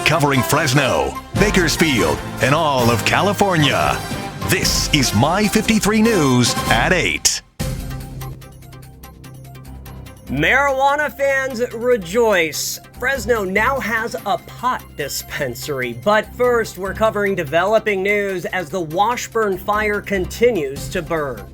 covering Fresno, Bakersfield, and all of California. This is MY53 News at 8. Marijuana fans rejoice. Fresno now has a pot dispensary. But first, we're covering developing news as the Washburn fire continues to burn.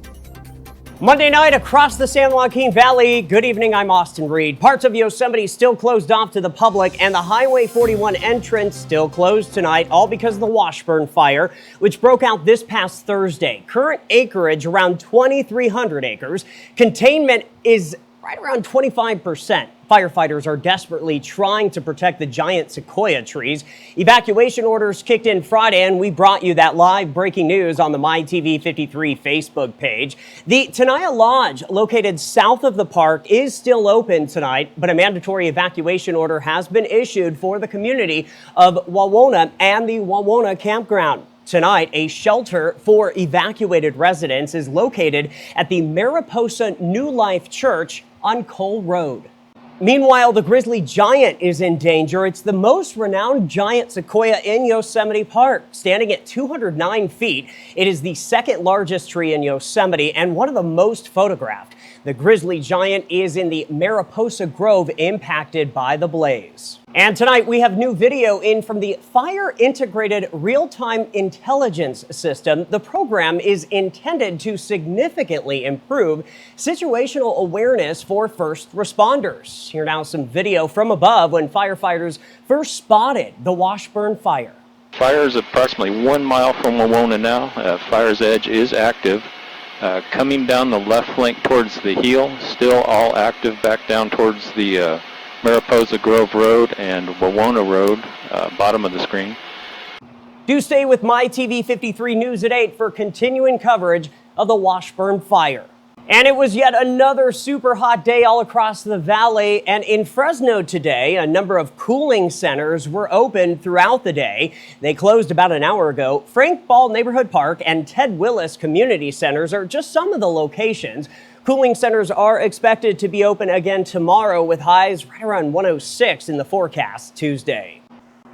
Monday night across the San Joaquin Valley. Good evening, I'm Austin Reed. Parts of Yosemite still closed off to the public, and the Highway 41 entrance still closed tonight, all because of the Washburn fire, which broke out this past Thursday. Current acreage around 2,300 acres. Containment is right around 25%. Firefighters are desperately trying to protect the giant sequoia trees. Evacuation orders kicked in Friday, and we brought you that live breaking news on the MYTV53 Facebook page. The Tenaya Lodge, located south of the park, is still open tonight, but a mandatory evacuation order has been issued for the community of Wawona and the Wawona campground. Tonight, a shelter for evacuated residents is located at the Mariposa New Life Church on Cole Road. Meanwhile, the Grizzly Giant is in danger. It's the most renowned giant sequoia in Yosemite Park, standing at 209 feet. It is the second largest tree in Yosemite and one of the most photographed. The Grizzly Giant is in the Mariposa Grove impacted by the blaze. And tonight we have new video in from the Fire Integrated Real-Time Intelligence System. The program is intended to significantly improve situational awareness for first responders. Here now some video from above when firefighters first spotted the Washburn fire. Fire is approximately 1 mile from Wawona now. Fire's edge is active. Coming down the left flank towards the heel, still all active back down towards the Mariposa Grove Road and Wawona Road, bottom of the screen. Do stay with MyTV53 News at 8 for continuing coverage of the Washburn fire. And it was yet another super hot day all across the valley. And in Fresno today, a number of cooling centers were open throughout the day. They closed about an hour ago. Frank Ball Neighborhood Park and Ted Willis Community Centers are just some of the locations. Cooling centers are expected to be open again tomorrow with highs right around 106 in the forecast Tuesday.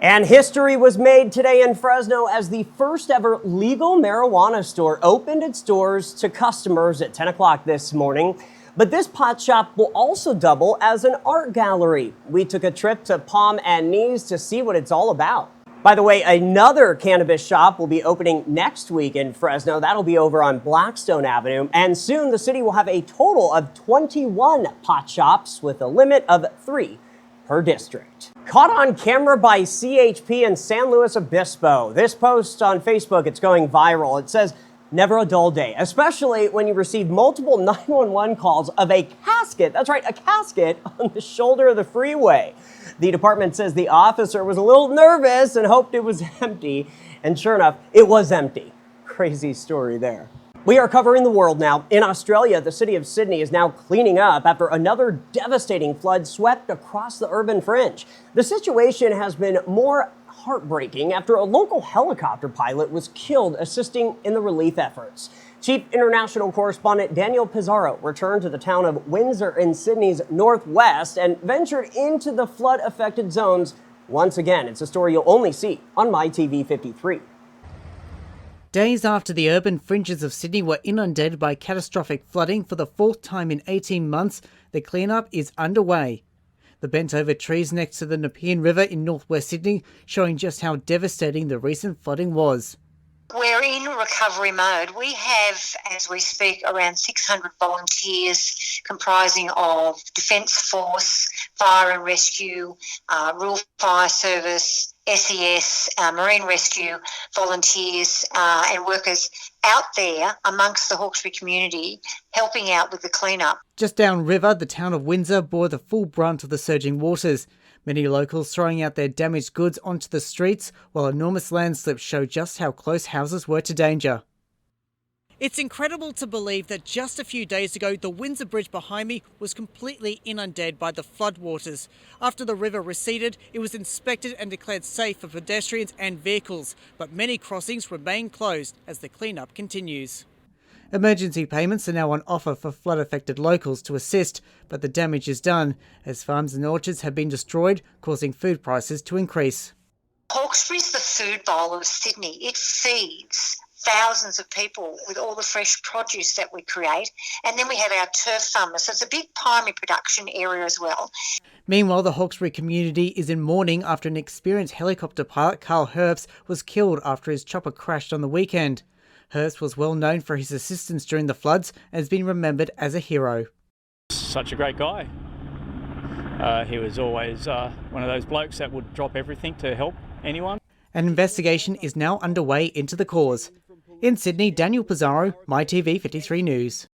And history was made today in Fresno as the first ever legal marijuana store opened its doors to customers at 10 o'clock this morning. But this pot shop will also double as an art gallery. We took a trip to Palm and Knees to see what it's all about. By the way, another cannabis shop will be opening next week in Fresno. That'll be over on Blackstone Avenue. And soon the city will have a total of 21 pot shops with a limit of 3 per district. Caught on camera by CHP in San Luis Obispo. This post on Facebook, it's going viral. It says, "Never a dull day," especially when you receive multiple 911 calls of a casket. That's right, a casket on the shoulder of the freeway. The department says the officer was a little nervous and hoped it was empty. And sure enough, it was empty. Crazy story there. We are covering the world now. In Australia, the city of Sydney is now cleaning up after another devastating flood swept across the urban fringe. The situation has been more heartbreaking after a local helicopter pilot was killed assisting in the relief efforts. Chief international correspondent Daniel Pizarro returned to the town of Windsor in Sydney's northwest and ventured into the flood-affected zones once again. It's a story you'll only see on MyTV53. Days after the urban fringes of Sydney were inundated by catastrophic flooding for the 4th time in 18 months, the cleanup is underway. The bent-over trees next to the Nepean River in northwest Sydney showing just how devastating the recent flooding was. We're in recovery mode. We have, as we speak, around 600 volunteers comprising of Defence Force, Fire and Rescue, Rural Fire Service, SES, Marine Rescue volunteers and workers out there amongst the Hawkesbury community helping out with the cleanup. Just downriver, the town of Windsor bore the full brunt of the surging waters. Many locals throwing out their damaged goods onto the streets, while enormous landslips show just how close houses were to danger. It's incredible to believe that just a few days ago, the Windsor Bridge behind me was completely inundated by the floodwaters. After the river receded, it was inspected and declared safe for pedestrians and vehicles, but many crossings remain closed as the cleanup continues. Emergency payments are now on offer for flood-affected locals to assist, but the damage is done, as farms and orchards have been destroyed, causing food prices to increase. Hawkesbury's the food bowl of Sydney. It feeds thousands of people with all the fresh produce that we create. And then we have our turf farmers. So it's a big primary production area as well. Meanwhile, the Hawkesbury community is in mourning after an experienced helicopter pilot, Carl Herbst, was killed after his chopper crashed on the weekend. Herbst was well known for his assistance during the floods and has been remembered as a hero. Such a great guy. He was always one of those blokes that would drop everything to help anyone. An investigation is now underway into the cause. In Sydney, Daniel Pizarro, MYTV53 News.